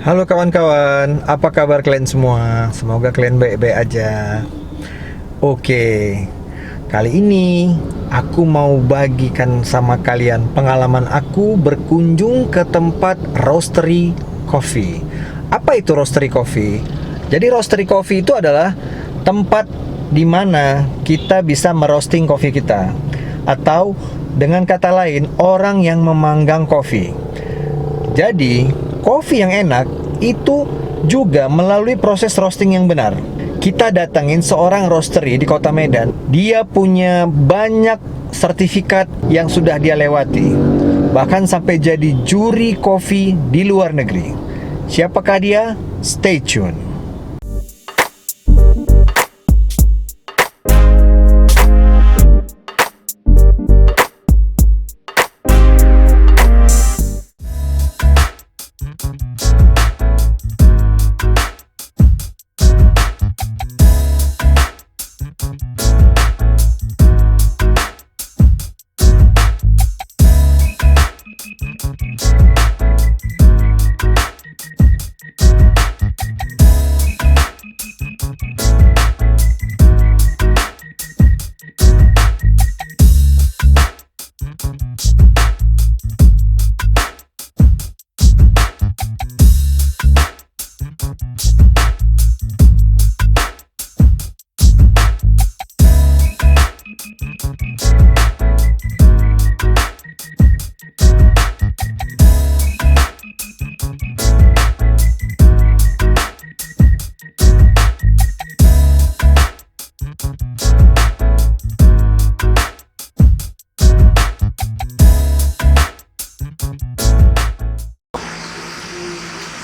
Halo kawan-kawan, apa kabar kalian semua? Semoga kalian baik-baik aja. Oke, kali ini aku mau bagikan sama kalian pengalaman aku berkunjung ke tempat roastery coffee. Apa itu roastery coffee? Jadi roastery coffee itu adalah tempat di mana kita bisa merosting kopi kita, atau dengan kata lain, orang yang memanggang kopi. Jadi, kopi yang enak itu juga melalui proses roasting yang benar. Kita datangin seorang roastery di Kota Medan. Dia punya banyak sertifikat yang sudah dia lewati. Bahkan sampai jadi juri kopi di luar negeri. Siapakah dia? Stay tune.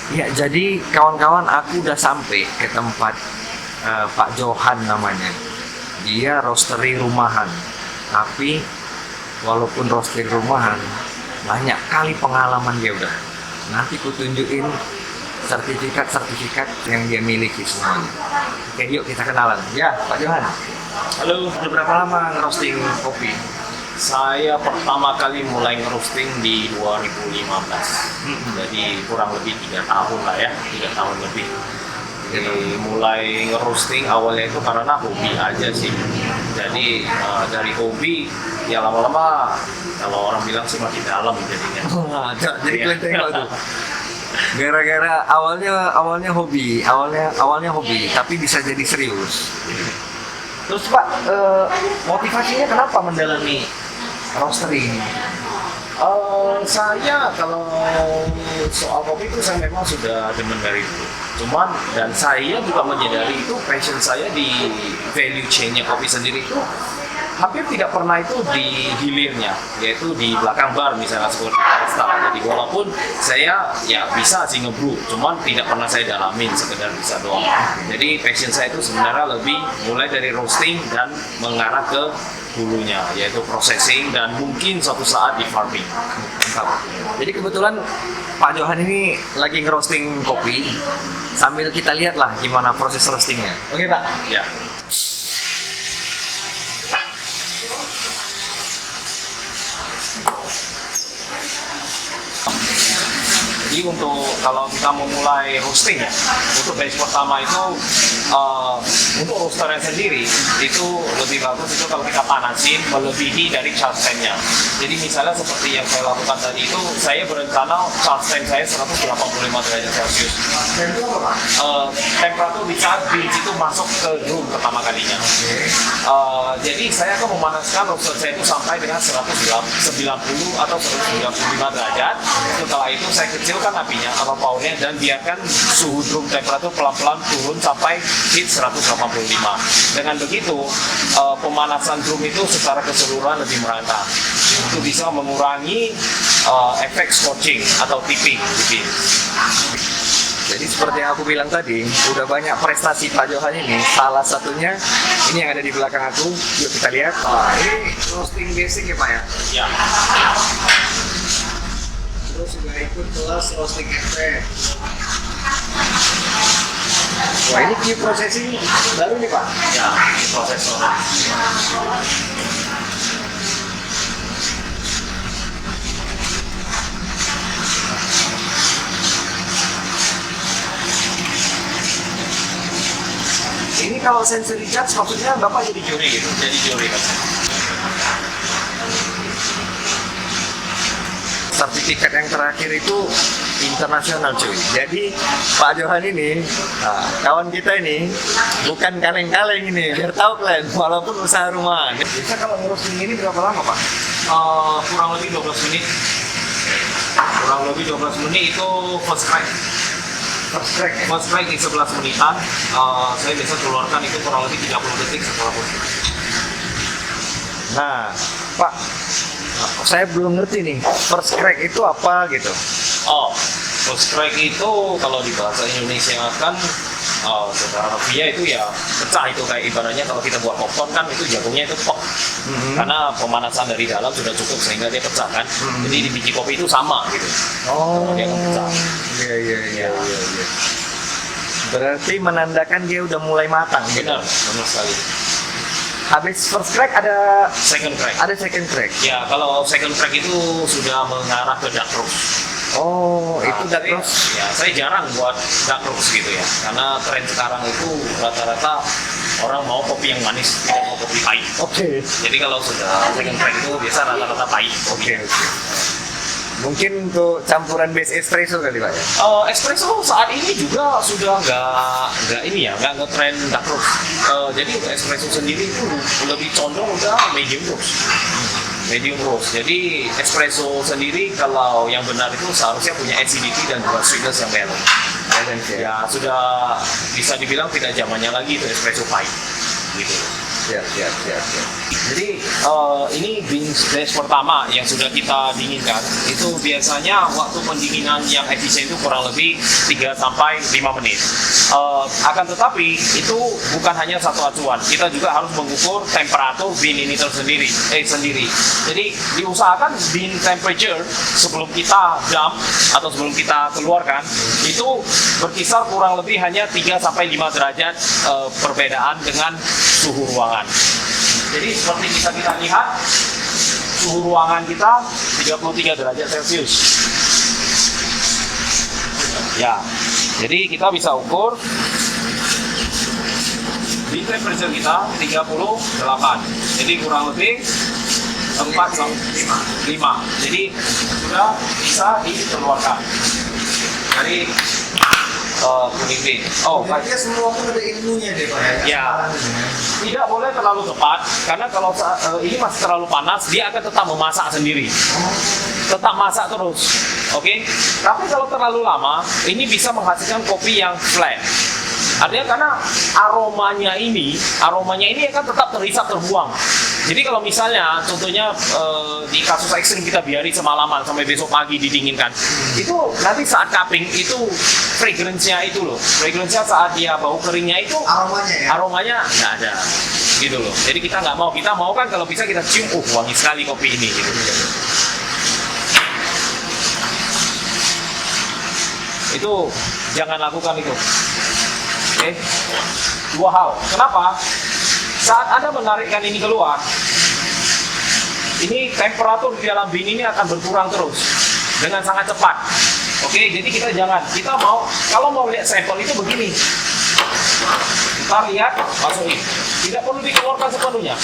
Ya, jadi kawan-kawan, aku udah sampai ke tempat Pak Johan namanya. Dia roastery rumahan. Tapi walaupun roastery rumahan, banyak kali pengalaman dia udah. Nanti ku tunjukin sertifikat-sertifikat yang dia miliki semuanya. Oke, yuk kita kenalan. Ya, Pak Johan. Halo, Udah berapa lama ngerosting kopi? saya pertama kali mulai ngerosting di 2015. Jadi kurang lebih 3 tahun lah ya, 3 tahun lebih. Jadi mulai ngerosting awalnya itu karena hobi aja sih. Jadi dari hobi ya lama-lama kalau orang bilang sih makin dalam jadinya. Jadi Iya. kalian tengok tuh. Gara-gara awalnya hobi, tapi bisa jadi serius. Terus Pak, motivasinya kenapa mendalami roastery ini? Saya kalau soal kopi itu saya memang sudah demen dari dulu. Cuman dan saya juga menyadari itu passion saya di value chain-nya kopi sendiri itu hampir tidak pernah itu di hilirnya, yaitu di belakang bar misalnya seperti Costa. Jadi walaupun saya ya bisa sih ngebrew, cuman tidak pernah saya dalamin, sekedar bisa doang. Jadi passion saya itu sebenarnya lebih mulai dari roasting dan mengarah ke hulunya, yaitu processing dan mungkin suatu saat di farming. Mantap. Jadi kebetulan Pak Johan ini lagi ngerosting kopi, sambil kita lihat lah gimana proses roastingnya. Oke Pak. Ya. Jadi untuk kalau kita memulai roasting ya, untuk batch pertama itu untuk roasternya sendiri itu lebih bagus itu kalau kita panasin melebihi dari charge time-nya. Jadi misalnya seperti yang saya lakukan tadi itu, saya berencana charge time saya 185 derajat Celcius. Temperatur di saat beans itu masuk ke drum pertama kalinya. Jadi saya akan memanaskan roaster saya itu sampai dengan 190 atau 195 derajat. Setelah itu saya kecilkan apinya atau powernya dan biarkan suhu drum temperatur pelan-pelan turun sampai heat 185. Dengan begitu pemanasan drum itu secara keseluruhan lebih merata. Itu bisa mengurangi efek scorching atau tipping di beans. Jadi seperti yang aku bilang tadi, udah banyak prestasi Pak Johan ini. Salah satunya ini yang ada di belakang aku. Yuk kita lihat. Ini roasting basic ya Pak ya? Ya. Terus juga ikut kelas roasting advance. Wah, ini Q processing baru nih Pak. Ya, prosesor. Ini kalau sensory judge maksudnya Bapak jadi juri gitu? Jadi juri kan? Sertifikat yang terakhir itu internasional cuy. Jadi Pak Johan ini, kawan kita ini bukan kaleng-kaleng ini, biar tahu kalian, walaupun usaha rumahan. Biasa kalau ngurusin ini berapa lama Pak? Kurang lebih 12 menit. Kurang lebih 12 menit itu first strike. First strike di 11 menitan. Saya biasa keluarkan itu kurang lebih 30 detik setelah first strike. Nah, Pak, saya belum ngerti nih, first crack itu apa gitu. Oh, first strike itu kalau di bahasa Indonesia kan secara harfiah itu ya pecah, itu kayak ibaratnya kalau kita buat popcorn kan itu jagungnya itu pop. Karena pemanasan dari dalam sudah cukup sehingga dia pecah kan. Jadi di biji kopi itu sama gitu. Oh, Dia akan pecah. iya. Berarti menandakan dia udah mulai matang gitu. Benar sekali. Habis first crack ada Second crack. second crack. Ya, kalau second crack itu sudah mengarah ke dark roast. Oh, itu dark Saya- roast. Ya, saya jarang buat dark roast gitu ya. Karena tren sekarang itu rata-rata orang mau kopi yang manis, tidak mau kopi pahit. Oke. Jadi kalau sudah second crack itu biasa rata-rata pahit. Oke. Mungkin untuk campuran base espresso kali Pak ya? Espresso saat ini juga sudah nggak ini ya, nggak ngetren dark roast. Jadi untuk espresso sendiri itu lebih condong udah medium roast. Medium roast. Jadi espresso sendiri kalau yang benar itu seharusnya punya acidity dan juga sweetness yang mellow. Ya sudah bisa dibilang tidak zamannya lagi itu espresso pahit. Gitu. Siap. Jadi ini bean batch pertama yang sudah kita dinginkan itu biasanya waktu pendinginan yang efisien itu kurang lebih 3 sampai 5 menit. Akan tetapi itu bukan hanya satu acuan, kita juga harus mengukur temperatur bean ini sendiri. Jadi diusahakan bean temperature sebelum kita dump atau sebelum kita keluarkan itu berkisar kurang lebih hanya 3 sampai 5 derajat perbedaan dengan suhu ruangan. Jadi seperti bisa kita lihat suhu ruangan kita 33 derajat Celcius. Ya, jadi kita bisa ukur di temperature kita 38. Jadi kurang lebih 4 sampai 5. Jadi sudah bisa dikeluarkan dari kuning bean. Oh, Berarti semua pun ada ilmunya deh Pak ya? Ya, tidak boleh terlalu cepat karena kalau ini masih terlalu panas dia akan tetap memasak sendiri, tetap masak terus, oke? Tapi kalau terlalu lama ini bisa menghasilkan kopi yang flat. Artinya karena aromanya ini akan tetap terhisap terbuang. Jadi kalau misalnya contohnya di kasus ekstrim kita biarin semalaman sampai besok pagi didinginkan, itu nanti saat cupping itu fragrance-nya itu loh, fragrance-nya saat dia bau keringnya itu aromanya nggak ada gitu loh. Jadi kita nggak mau, kita mau kan kalau bisa kita cium, wangi sekali kopi ini gitu. Itu jangan lakukan itu. Oke. Dua hal. Kenapa? Saat Anda menarikkan ini keluar, ini temperatur di dalam bean ini akan berkurang terus dengan sangat cepat. Oke, jadi kita kalau mau lihat sampel itu begini. Kita lihat, masukin. Tidak perlu dikeluarkan sepenuhnya.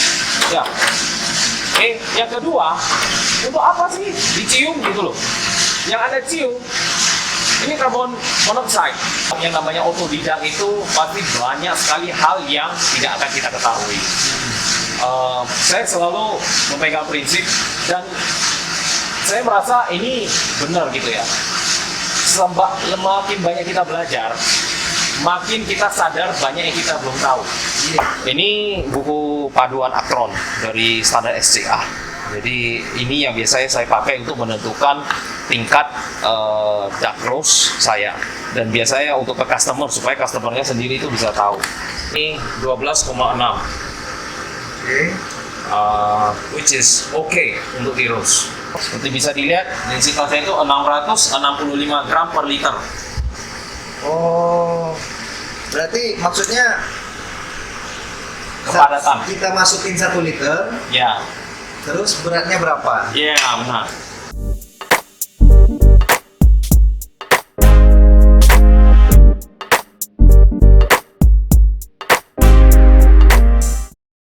Ya. Oke, yang kedua, untuk apa sih dicium gitu loh? Yang Anda cium ini karbon monoksida. Yang namanya otodidak itu pasti banyak sekali hal yang tidak akan kita ketahui. Saya selalu memegang prinsip dan saya merasa ini benar gitu ya. Semakin banyak kita belajar, makin kita sadar banyak yang kita belum tahu. Ini buku paduan Actron dari standar SCA. Jadi ini yang biasanya saya pakai untuk menentukan tingkat dark roast saya, dan biasanya untuk ke customer supaya customernya sendiri itu bisa tahu. Ini 12,6, which is okay untuk di roast. Seperti bisa dilihat densitasnya itu 665 gram per liter. Oh, berarti maksudnya Kepadatan. kita masukin 1 liter, Ya, terus beratnya berapa? ya benar.